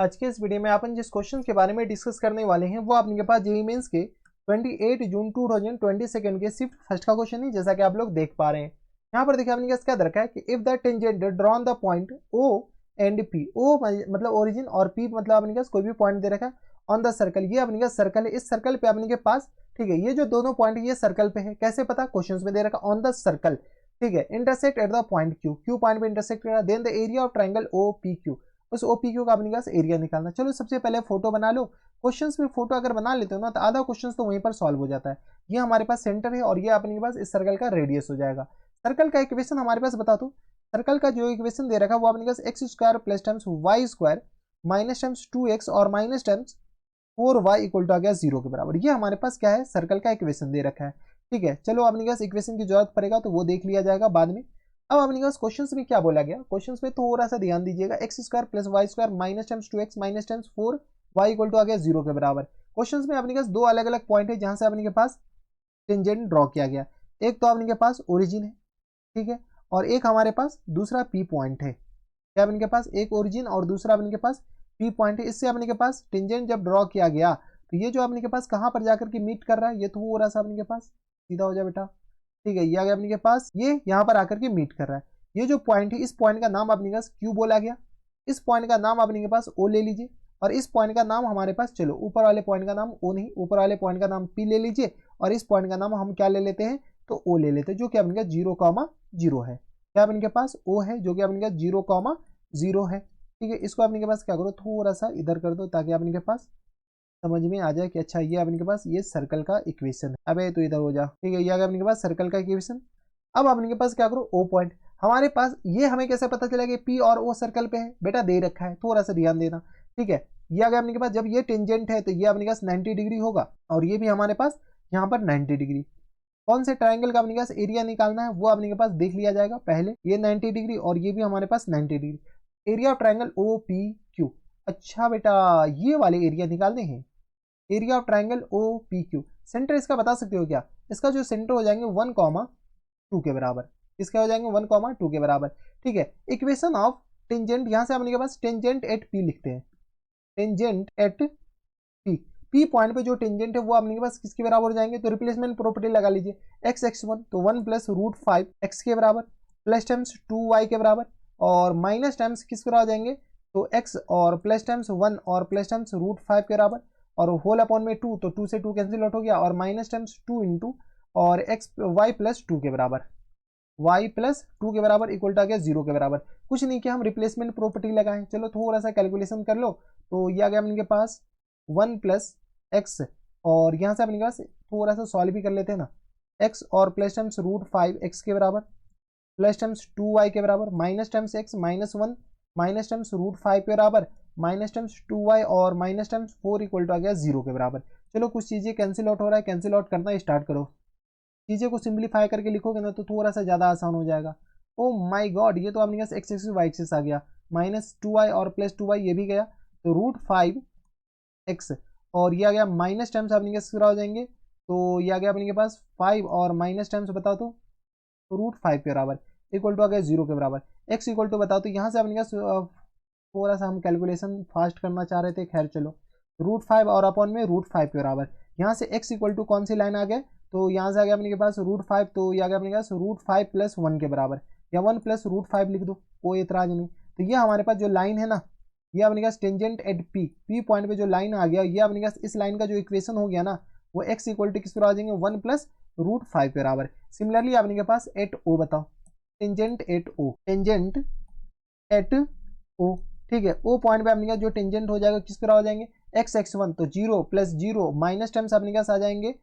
आज के इस वीडियो में अपन जिस क्वेश्चन के बारे में डिस्कस करने वाले हैं वो आपके पास जेईई मेंस के 28 जून 2022 के शिफ्ट फर्स्ट का क्वेश्चन है, जैसा कि आप लोग देख पा रहे हैं। यहाँ पर देखिए आपने क्या दे रखा है कि if the tangent drawn the point O and P, O मतलब ओरिजिन और पी मतलब आपने क्या कोई भी पॉइंट दे रखा है ऑन द सर्कल। ये अपने सर्कल है, इस सर्कल पे अपने के पास, ठीक है, ये जो दोनों पॉइंट ये सर्कल पे है, कैसे पता, क्वेश्चन में दे रखा ऑन द सर्कल, ठीक है, intersect at the point Q, Q point पे इंटरसेक्ट कर रहा, then the area of triangle O P Q, उस ओपीक्यू का अपने पास एरिया निकालना। चलो सबसे पहले फोटो बना लो। क्वेश्चंस में फोटो अगर बना लेते हो ना तो आधा क्वेश्चंस तो वहीं पर सॉल्व हो जाता है। ये हमारे पास सेंटर है और ये अपने पास इस सर्कल का रेडियस हो जाएगा। सर्कल का इक्वेशन हमारे पास बता दो। सर्कल का जो इक्वेशन दे रखा है वो अपने पास x square plus times y square minus times 2x और minus times 4y equal to आ गया 0 के बराबर। ये हमारे पास क्या है, सर्कल का इक्वेशन दे रखा है। ठीक है, चलो अपने पास इक्वेशन की जरूरत पड़ेगा तो वो देख लिया जाएगा बाद में। अब अपने पास क्वेश्चन में क्या बोला गया, क्वेश्चन में थोड़ा सा ध्यान दीजिएगा। X square plus y square minus times 2x minus times 4y equal to आ गया 0 के बराबर। क्वेश्चन में अपने पास दो अलग अलग पॉइंट है जहां से अपने के पास टेंजेंट ड्रॉ किया गया। एक तो अपने के पास ओरिजिन है, ठीक है, और एक हमारे पास दूसरा पी पॉइंट है। क्या अपने के पास एक ओरिजिन और दूसरा अपने के पास पी पॉइंट है। इससे अपने के पास टेंजेंट जब ड्रॉ किया गया तो ये जो अपने के पास कहां पर जाकर के मीट कर रहा है, ये थोड़ा सा अपने के पास सीधा हो जाए बेटा, ठीक है, ये आ गया अपने के पास, ये यहाँ पर आकर के मीट कर रहा है। ये जो पॉइंट है इस पॉइंट का नाम अपने पास क्यू बोला गया, इस पॉइंट का नाम अपने के पास ओ ले लीजिए, और इस पॉइंट का नाम हमारे पास, चलो ऊपर वाले पॉइंट का नाम ओ नहीं, ऊपर वाले पॉइंट का नाम पी ले लीजिए, और इस पॉइंट का नाम हम क्या ले लेते हैं, तो ओ ले लेते हैं, जो कि अपने पास 0,0 है। क्या अपने के पास ओ है जो कि अपने पास 0,0 है। ठीक है, इसको अपने के पास क्या करो, थोड़ा सा इधर कर दो ताकि अपने के पास समझ में आ जाए कि अच्छा ये अपने के पास ये सर्कल का इक्वेशन है। अबे तो इधर हो जा, ठीक है, ये आ गया अपने के पास सर्कल का इक्वेशन। अब अपने के पास क्या करो, ओ पॉइंट हमारे पास, ये हमें कैसे पता चला कि पी और ओ सर्कल पे है, बेटा दे रखा है, थोड़ा सा ध्यान देना। ठीक है, ये आ गया अपने के पास, जब ये टेंजेंट है तो ये अपने पास 90 डिग्री होगा, और ये भी हमारे पास यहाँ पर 90 डिग्री। कौन से ट्राइंगल का अपने पास एरिया निकालना है वो अपने के पास देख लिया जाएगा पहले। ये 90 डिग्री और ये भी हमारे पास 90 डिग्री, area of triangle O P Q. अच्छा बेटा, ये वाले एरिया निकालने हैं, area of triangle O P Q. Centre इसका बता सकते हो क्या, इसका जो सेंटर हो जाएंगे 1,2 के बराबर, इसका हो जाएंगे 1,2 के बराबर। ठीक है, इक्वेशन ऑफ टेंजेंट, यहां से अपने के पास टेंजेंट एट पी लिखते हैं, tangent at P, P point पे जो टेंजेंट है वो अपने के पास किसके बराबर हो जाएंगे, तो रिप्लेसमेंट प्रॉपर्टी लगा लीजिए, एक्स एक्स वन तो 1 प्लस रूट 5 एक्स के बराबर प्लस टाइम्स 2y के बराबर, और माइनस टाइम्स किस बराबर हो जाएंगे, तो x और प्लस टाइम्स 1 और प्लस टाइम्स रूट 5 के बराबर, और होल अपॉन में 2 तो 2 से 2 कैंसिल आउट हो गया, और माइनस टाइम्स 2 इंटू और एक्स वाई प्लस 2 के बराबर, y प्लस 2 के बराबर इक्वल टू आ गया 0 के बराबर। कुछ नहीं किया, हम रिप्लेसमेंट प्रॉपर्टी लगाएं। चलो थोड़ा सा कैलकुलेशन कर लो, तो ये आ गया अपने के पास 1 प्लस एक्स, और यहाँ से अपने के पास थोड़ा सा सॉल्व भी कर लेते हैं ना, x और प्लस टाइम्स रूट 5 एक्स के बराबर प्लस टाइम्स 2y के बराबर minus times x minus 1 minus times root 5 के बराबर माइनस टाइम्स 2y और माइनस टाइम्स 4 इक्वल टू आ गया 0 के बराबर। चलो कुछ चीज़ें कैंसिल आउट हो रहा है, कैंसिल आउट करना स्टार्ट करो, चीज़ें को सिंप्लीफाई करके लिखोगे ना तो थोड़ा सा ज़्यादा आसान हो जाएगा। ओ माई गॉड, ये तो अपने पास एक्स एक्सिस वाई एक्सिस आ गया, माइनस 2y और प्लस 2y ये भी गया, तो रूट 5 एक्स, और ये आ गया माइनस टाइम्स अपने के हो जाएंगे, तो ये आ गया अपने के पास 5 और माइनस टाइम्स बताओ तो रूट 5 के बराबर इक्वल टू आ गया 0 के बराबर। एक्स इक्वल टू बताओ तो यहाँ से अपने का थोड़ा सा हम कैलकुलेशन फास्ट करना चाह रहे थे, खैर चलो, रूट 5 और अपॉन में रूट 5 के बराबर। यहाँ से एक्स इक्वल टू कौन सी लाइन आ गया, तो यहाँ से आ गया अपने के पास रूट 5, तो ये आ गया अपने पास रूट 5 प्लस 1 के बराबर, या 1 प्लस रूट 5 लिख दो, कोई इतराज नहीं। तो ये हमारे पास जो लाइन है ना, ये अपने पास tangent at P, P point पे जो लाइन आ गया, ये अपने पास इस लाइन का जो इक्वेशन हो गया ना, वो एक्स इक्वल टू किस पर आ जाएंगे, 1 प्लस रूट 5 के बराबर। सिमिलरली अपने के पास एट ओ बताओ, tangent at O, tangent at O, ठीक है, ओ पॉइंट पे अपने का जो टेंजेंट हो जाएगा किस पर आ जाएंगे, एक्स एक्स वन तो 0 प्लस 0 माइनस टाइम्स अपने पास आ जाएंगे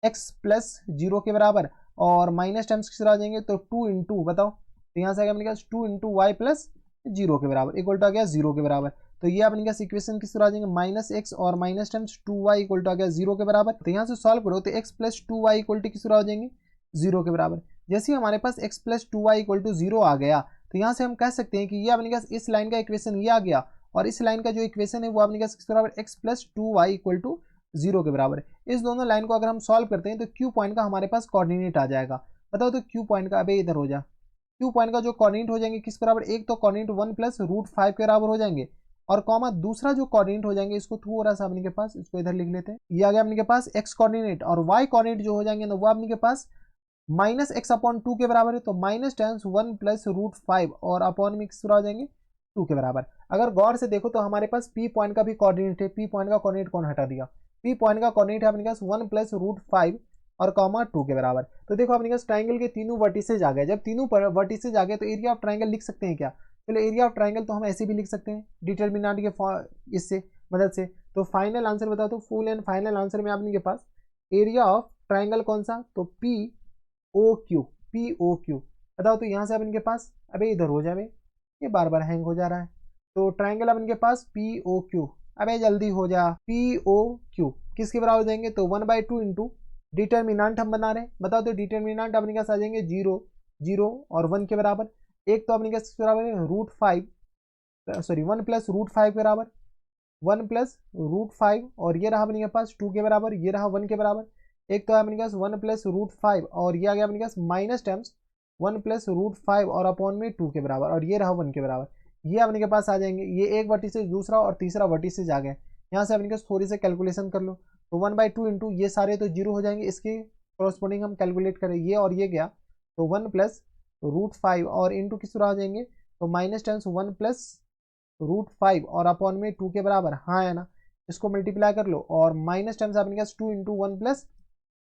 एक्स प्लस 0 के बराबर, और माइनस टाइम्स किस आ जाएंगे, तो 2 इंटू बताओ, तो यहाँ से अपने पास 2 इंटू वाई प्लस 0 के बराबर इक्वल टू आ गया 0 के बराबर। तो ये अपने पास इक्वेशन किस तरह आ जाएंगे, माइनस एक्स और minus times 2y equal to आ गया 0 के बराबर। तो यहाँ से सॉल्व करो तो x plus 2y equal to किस तरह हो जाएंगे, 0 के बराबर। जैसे ही हमारे पास x plus 2y equal to 0 आ गया, तो यहाँ से हम कह सकते हैं कि ये अपने पास इस लाइन का इक्वेशन ये आ गया, और इस लाइन का जो इक्वेशन है वो अपने पास किस बराबर, x plus 2y equal to 0 के बराबर। इस दोनों लाइन को अगर हम सॉल्व करते हैं तो क्यू पॉइंट का हमारे पास कोऑर्डिनेट आ जाएगा। बताओ तो क्यू पॉइंट का, अबे इधर हो जा, क्यू पॉइंट का जो कोऑर्डिनेट हो जाएंगे किस बराबर, एक तो कोऑर्डिनेट 1 प्लस रूट 5 के बराबर हो जाएंगे, और कॉमा दूसरा जो कोऑर्डिनेट हो जाएंगे इसको थोड़ा सा अपने के पास इसको इधर लिख लेते हैं। ये आ गया अपने के पास एक्स कोऑर्डिनेट, और वाई कोऑर्डिनेट जो हो जाएंगे ना वो अपने के पास -x/2 के बराबर है, तो -tan(1 + √5) और अपॉन में किस तरह हो जाएंगे 2 के बराबर। अगर गौर से देखो तो हमारे पास पी पॉइंट का भी कोऑर्डिनेट है, पी पॉइंट का कोऑर्डिनेट कौन हटा दिया, पी पॉइंट का कोऑर्डिनेट है अपने पास 1 + √5 और कॉमा 2 के बराबर। तो देखो अपने पास ट्राइंगल के तीनों वर्टिसेज आ गए, जब तीनों वर्टिसेज आ गए तो एरिया ऑफ ट्राइंगल लिख सकते हैं क्या, चलो एरिया ऑफ ट्राइंगल तो हम ऐसे भी लिख सकते हैं डिटर्मिनेंट के इससे मदद से। तो फाइनल आंसर बता दो, फुल एंड फाइनल आंसर में आपके पास एरिया ऑफ ट्राइंगल कौन सा, तो POQ बताओ। तो यहाँ से अब इनके पास, अबे इधर हो जाए, ये बार बार हैंग हो जा रहा है। तो ट्राइंगल अब इनके पास POQ, अबे जल्दी हो जा, POQ किसके बराबर देंगे, तो 1/2 इंटू डिटर्मिनेंट हम बना रहे हैं, बताओ। तो डिटर्मिनेंट अपने पास आ जाएंगे 0, 0 और 1 के बराबर। एक तो अपने पास बराबर है √5, सॉरी 1 + √5 के बराबर, 1 + √5 और ये रहा अपने के पास 2 के बराबर, ये रहा 1 के बराबर। एक तो है अपने पास 1 + √5 और ये आ गया अपने पास माइनस टर्म्स 1 + √5 और अपॉन में 2 के बराबर, और ये रहा 1 के बराबर। ये अपने के पास आ जाएंगे, ये एक वर्टिसेज दूसरा और तीसरा वर्टिसेज आ गए। यहाँ से अपने पास थोड़ी सी कैलकुलेशन कर लो, तो 1/2 इंटू ये सारे तो 0 हो जाएंगे, इसके कॉरस्पॉन्डिंग हम कैलकुलेट करें, ये और ये गया तो 1 + √5 और इंटू किस तरह आ जाएंगे, तो माइनस टर्म्स 1 + √5 और अपॉन में 2 के बराबर, हाँ है ना। इसको मल्टीप्लाई कर लो और माइनस टर्म्स अपने पास 2 इंटू 1 +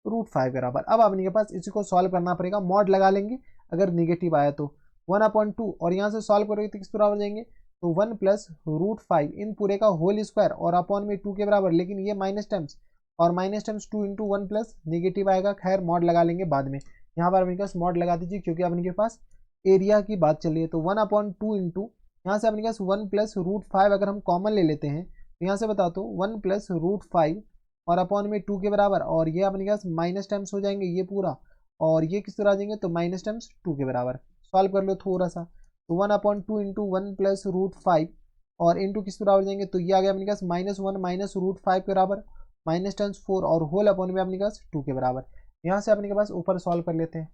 √5 बराबर। अब अपने के पास इसी को सॉल्व करना पड़ेगा, मॉड लगा लेंगे अगर निगेटिव आया तो 1/2 और यहाँ से सॉल्व करोगे तो किस तरह हो जाएंगे, तो 1 + √5 इन पूरे का होल स्क्वायर और अपॉन में 2 के बराबर, लेकिन ये माइनस टर्म्स और minus terms 2 into 1 plus negative आएगा, खैर मॉड लगा लेंगे बाद में। यहाँ पर अपने पास मॉड लगा दीजिए क्योंकि अपने के पास एरिया की बात चल रही है। तो 1/2 इंटू यहाँ से अपने पास 1 + √5 अगर हम कॉमन ले लेते हैं तो यहाँ से बता दो 1 + √5 और अपॉन में 2 के बराबर, और ये अपने पास माइनस टर्म्स हो जाएंगे ये पूरा, और ये किस तरह आ जाएंगे, तो माइनस टर्म्स 2 के बराबर। सॉल्व कर लो थोड़ा सा, तो 1/2 इंटू 1 + √5 और इंटू किस बराबर जाएंगे, तो ये आ गया अपने पास -1 - √5 के बराबर, माइनस टर्म्स 4 और होल अपॉन में अपने पास 2 के बराबर। यहाँ से अपने के पास ऊपर सॉल्व कर लेते हैं,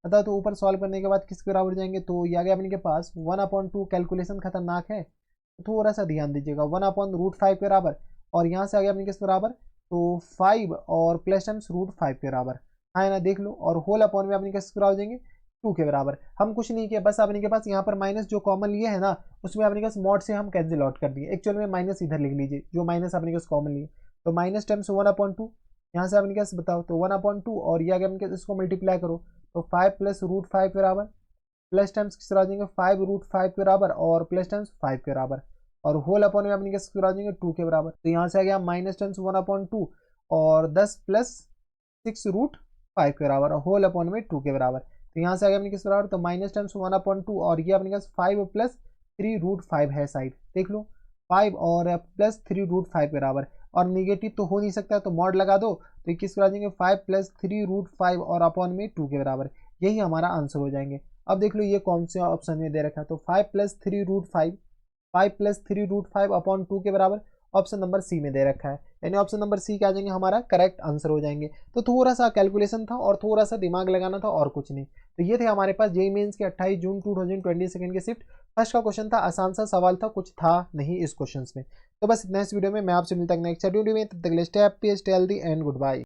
अतः तो ऊपर सॉल्व करने के बाद किसके बराबर जाएंगे, तो ये आ गया अपने के पास 1/2। कैलकुलेशन खतरनाक है तो थोड़ा सा ध्यान दीजिएगा, 1/√5 के बराबर, और यहाँ से आ गया अपने किस बराबर, तो 5 और प्लस टर्म्स √5 के बराबर, हाँ ना देख लो, और होल अपॉन में अपने किस बराबर जाएंगे 2 के बराबर। हम कुछ नहीं किया, बस अपने के पास यहाँ पर माइनस जो कॉमन लिए है ना उसमें अपने पास मॉड से हम कैंसिल आउट कर दिए। एक्चुअल में माइनस इधर लिख लीजिए जो माइनस अपने पास कॉमन लिए, तो माइनस टर्म्स 1/2, यहाँ से अपने पास बताओ तो 1/2 और ये आगे अपने इसको मल्टीप्लाई करो तो 5 + √5 के बराबर, प्लस टर्म्स किस तरह आ जाएंगे 5 √5 के बराबर और प्लस टर्म्स 5 के बराबर, और होल अपॉन में अपने किस आ जाएंगे 2 के बराबर। तो यहाँ से आ गया माइनस टर्म्स 1/2 और 10 + 6 √5 के बराबर और होल अपॉन में 2 के बराबर। तो यहाँ से आ गया अपने किस बराबर, तो माइनस टर्म्स 1/2 और ये अपने पास 5 + 3 √5 है साइड, देख लो 5 और प्लस 3 √5 के बराबर, और निगेटिव तो हो नहीं सकता तो मॉड लगा दो, तो ये किस आ जाएंगे 5 + 3 √5 और अपॉन में 2 के बराबर, यही हमारा आंसर हो जाएंगे। अब देख लो ये कौन से ऑप्शन में दे रखा है, तो 5 + 3 √5, 5 + 3 √5 अपॉन 2 के बराबर ऑप्शन नंबर सी में दे रखा है, यानी ऑप्शन नंबर सी क्या आ जाएंगे हमारा करेक्ट आंसर हो जाएंगे। तो थोड़ा सा कैलकुलेशन था और थोड़ा सा दिमाग लगाना था और कुछ नहीं। तो ये थे हमारे पास जेईई मेंस के 28 जून 2022 के शिफ्ट फर्स्ट का क्वेश्चन था, आसान सा सवाल था, कुछ था नहीं इस क्वेश्चन में। तो बस नेक्स्ट वीडियो में मैं आपसे मिलता हूं नेक्स्ट वीडियो में, तब तक के लिए stay happy, stay healthy and good bye.